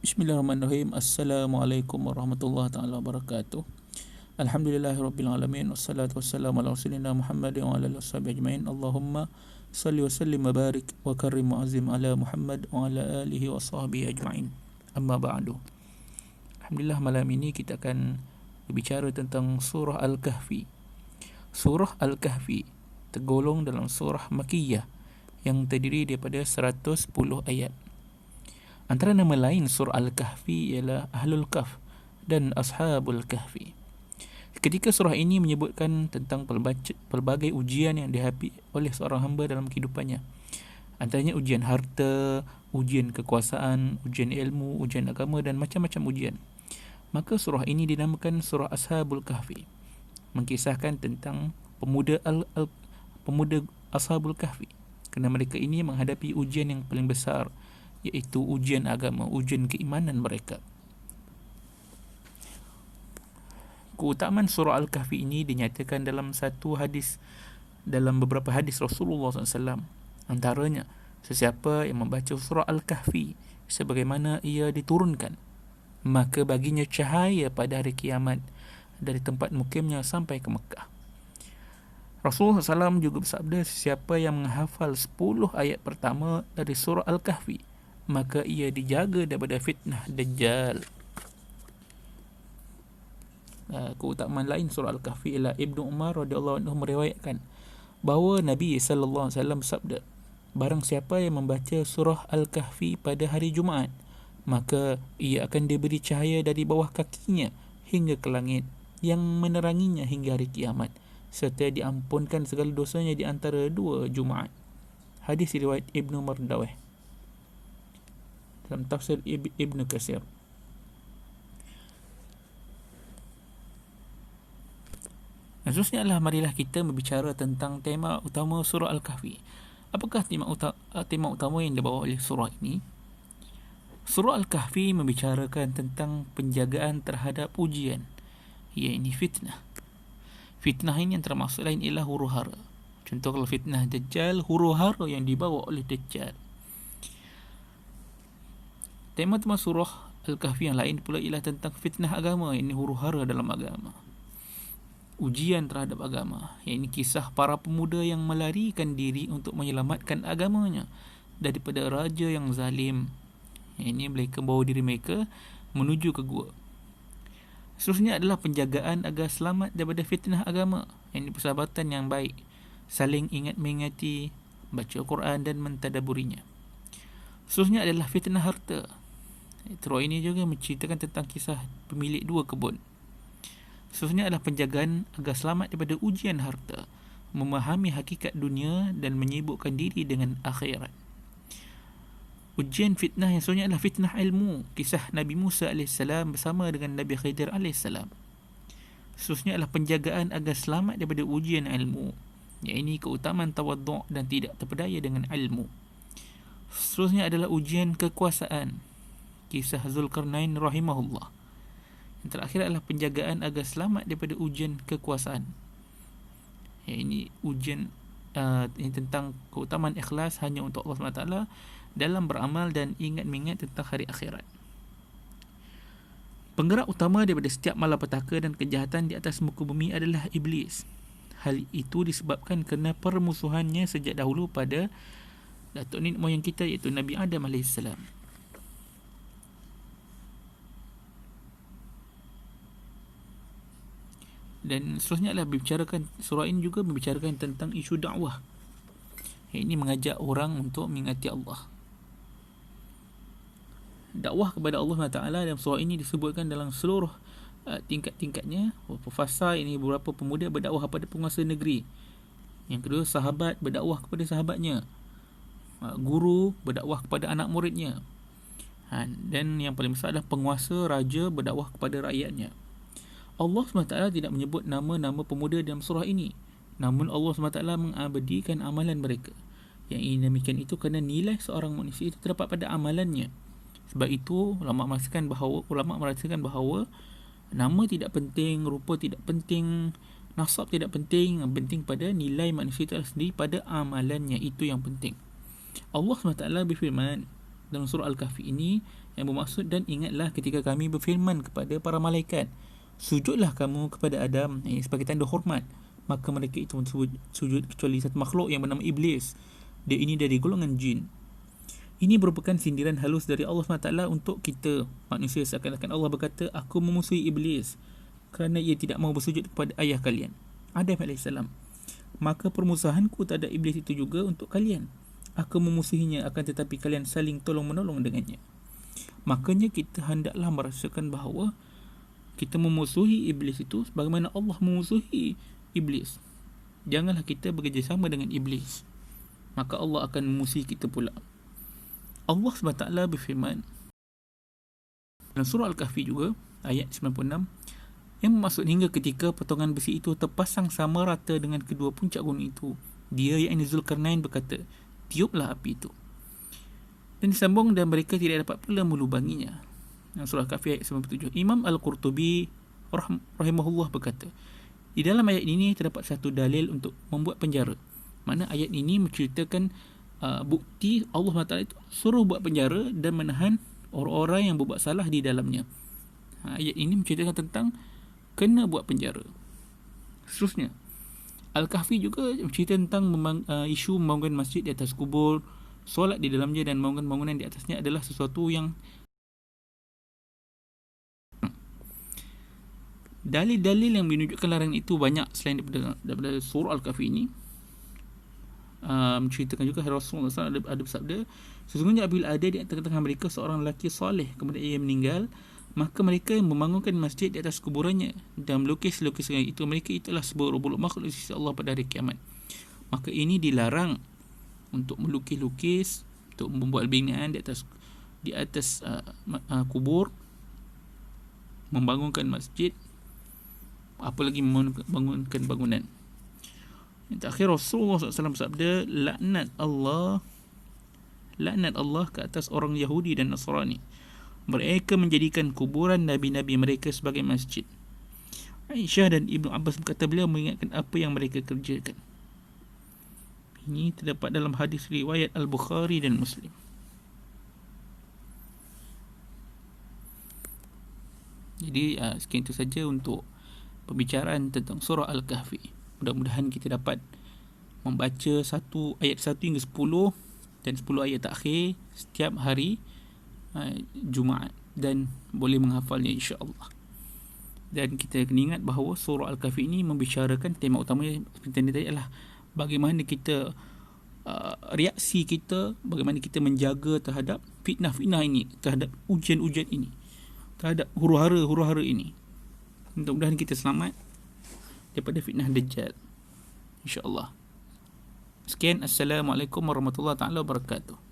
Bismillahirrahmanirrahim. Assalamualaikum warahmatullahi taala wabarakatuh. Alhamdulillahirabbil wassalatu wassalamu ala rasulina Muhammad wa ala alihi washabihi ajmain. Allahumma salli wa sallim wa barik wa karrim wa azim ala Muhammad wa ala alihi washabihi ajmain. Amma ba'du. Alhamdulillah, malam ini kita akan berbicara tentang surah Al-Kahfi. Surah Al-Kahfi tergolong dalam surah Makkiyah yang terdiri daripada 110 ayat. Antara nama lain surah Al-Kahfi ialah Ahlul Kahf dan Ashabul Kahfi. Ketika surah ini menyebutkan tentang pelbagai ujian yang dihadapi oleh seorang hamba dalam kehidupannya. Antaranya ujian harta, ujian kekuasaan, ujian ilmu, ujian agama dan macam-macam ujian. Maka surah ini dinamakan surah Ashabul Kahfi. Mengkisahkan tentang pemuda Ashabul Kahfi. Kerana mereka ini menghadapi ujian yang paling besar, iaitu ujian agama, ujian keimanan mereka. Keutamaan surah Al-Kahfi ini dinyatakan dalam beberapa hadis Rasulullah SAW. Antaranya, sesiapa yang membaca surah Al-Kahfi sebagaimana ia diturunkan, maka baginya cahaya pada hari kiamat dari tempat mukimnya sampai ke Mekah. Rasulullah SAW juga bersabda, sesiapa yang menghafal 10 ayat pertama dari surah Al-Kahfi, maka ia dijaga daripada fitnah Dajjal. Keutamaan lain surah Al-Kahfi ialah Ibnu Umar radhiyallahu anhu meriwayatkan bahawa Nabi sallallahu alaihi wasallam bersabda, barang siapa yang membaca surah Al-Kahfi pada hari Jumaat, maka ia akan diberi cahaya dari bawah kakinya hingga ke langit yang meneranginya hingga hari kiamat, serta diampunkan segala dosanya di antara 2 Jumaat. Hadis riwayat Ibnu Mardawih dalam tafsir Ibn Katsir. Seterusnya adalah marilah kita berbicara tentang tema utama surah Al-Kahfi. Apakah tema utama yang dibawa oleh surah ini? Surah Al-Kahfi membicarakan tentang penjagaan terhadap ujian, iaitu fitnah. Fitnah ini yang termasuk lain ialah huru-hara. Contoh kalau fitnah Dajjal, huru-hara yang dibawa oleh Dajjal. Tema-tema surah Al-Kahfi yang lain pula ialah tentang fitnah agama, ini huru-hara dalam agama. Ujian terhadap agama, ini kisah para pemuda yang melarikan diri untuk menyelamatkan agamanya daripada raja yang zalim. Ini mereka bawa diri mereka menuju ke gua. Seterusnya adalah penjagaan agar selamat daripada fitnah agama. Ini persahabatan yang baik, saling ingat mengingati, baca Quran dan mentadaburinya. Seterusnya adalah fitnah harta. Surah ini juga menceritakan tentang kisah pemilik 2 kebun. Seterusnya adalah penjagaan agar selamat daripada ujian harta, memahami hakikat dunia dan menyibukkan diri dengan akhirat. Ujian fitnah yang seterusnya adalah fitnah ilmu, kisah Nabi Musa AS bersama dengan Nabi Khidir AS. Seterusnya adalah penjagaan agar selamat daripada ujian ilmu, iaitu keutamaan tawaddu' dan tidak terpedaya dengan ilmu. Seterusnya adalah ujian kekuasaan, kisah Zulkarnain rahimahullah. Yang terakhir adalah penjagaan agar selamat daripada ujian kekuasaan. Ini ujian ini tentang keutamaan ikhlas hanya untuk Allah SWT dalam beramal dan ingat mengingat tentang hari akhirat. Penggerak utama daripada setiap malapetaka dan kejahatan di atas muka bumi adalah iblis. Hal itu disebabkan kerana permusuhannya sejak dahulu pada datuk nenek moyang kita, iaitu Nabi Adam AS. Dan seterusnya adalah surah ini juga membicarakan tentang isu dakwah. Ini mengajak orang untuk mengingati Allah. Dakwah kepada Allah Taala dalam surah ini disebutkan dalam seluruh tingkat-tingkatnya. Beberapa fasa ini beberapa pemuda berdakwah kepada penguasa negeri. Yang kedua, sahabat berdakwah kepada sahabatnya. Guru berdakwah kepada anak muridnya. Dan yang paling besar adalah penguasa, raja berdakwah kepada rakyatnya. Allah SWT tidak menyebut nama-nama pemuda dalam surah ini, namun Allah SWT mengabadikan amalan mereka. Yang ini demikian itu kerana nilai seorang manusia itu terdapat pada amalannya. Sebab itu ulama merasakan bahawa nama tidak penting, rupa tidak penting, nasab tidak penting. Yang penting pada nilai manusia itu sendiri, pada amalannya, itu yang penting. Allah SWT berfirman, dalam surah Al-Kahfi ini yang bermaksud, dan ingatlah ketika kami berfirman kepada para malaikat, sujudlah kamu kepada Adam sebagai tanda hormat, maka mereka itu sujud kecuali satu makhluk yang bernama Iblis. Dia ini dari golongan jin. Ini merupakan sindiran halus dari Allah SWT untuk kita manusia, seakan-akan Allah berkata, aku memusuhi Iblis kerana ia tidak mahu bersujud kepada ayah kalian, Adam AS. Maka permusuhanku terhadap Iblis itu juga untuk kalian. Aku memusuhinya, akan tetapi kalian saling tolong-menolong dengannya. Makanya kita hendaklah merasakan bahawa kita memusuhi Iblis itu sebagaimana Allah memusuhi Iblis. Janganlah kita bekerjasama dengan Iblis, maka Allah akan memusuhi kita pula. Allah SWT berfirman dalam surah Al-Kahfi juga ayat 96, yang bermaksud hingga ketika potongan besi itu terpasang sama rata dengan kedua puncak gunung itu, dia yakni Zulkarnain berkata, tiuplah api itu. Dan disambung, dan mereka tidak dapat pula melubanginya. Dalam surah Al-Kahfi ayat 97, Imam Al-Qurtubi rahimahullah berkata, di dalam ayat ini terdapat satu dalil untuk membuat penjara. Mana ayat ini menceritakan bukti Allah SWT itu suruh buat penjara dan menahan orang-orang yang berbuat salah di dalamnya. Ayat ini menceritakan tentang kena buat penjara. Seterusnya, Al-Kahfi juga menceritakan tentang isu membangun masjid di atas kubur, solat di dalamnya dan membangun bangunan di atasnya adalah sesuatu yang dalil-dalil yang menunjukkan larangan itu banyak selain daripada surah Al-Kahfi ini. Menceritakan juga Rasulullah SAW ada bersabda, sesungguhnya apabila ada di tengah-tengah mereka seorang lelaki soleh kemudian ia meninggal, maka mereka yang membangunkan masjid di atas kuburannya dan melukis-lukis itu, mereka itulah seburuk-buruk makhluk di sisi Allah pada hari kiamat. Maka ini dilarang untuk melukis-lukis, untuk membuat binaan di atas kubur, membangunkan masjid, apalagi membangunkan bangunan. Yang terakhir, Rasulullah SAW bersabda, laknat Allah ke atas orang Yahudi dan Nasrani. Mereka menjadikan kuburan nabi-nabi mereka sebagai masjid. Aisyah dan Ibnu Abbas berkata, beliau mengingatkan apa yang mereka kerjakan. Ini terdapat dalam hadis riwayat Al-Bukhari dan Muslim. Jadi sekian itu saja untuk pembicaraan tentang surah Al-Kahfi. Mudah-mudahan kita dapat membaca ayat 1 hingga 10 dan 10 ayat akhir setiap hari Jumaat dan boleh menghafalnya insya-Allah. Dan kita kena ingat bahawa surah Al-Kahfi ini membicarakan tema utamanya seperti tadi adalah bagaimana kita reaksi kita, bagaimana kita menjaga terhadap fitnah-fitnah ini, terhadap ujian-ujian ini, terhadap huru-hara ini. Mudah-mudahan kita selamat daripada fitnah Dajjal, insya-Allah. Sekian, Assalamualaikum warahmatullahi taala wabarakatuh.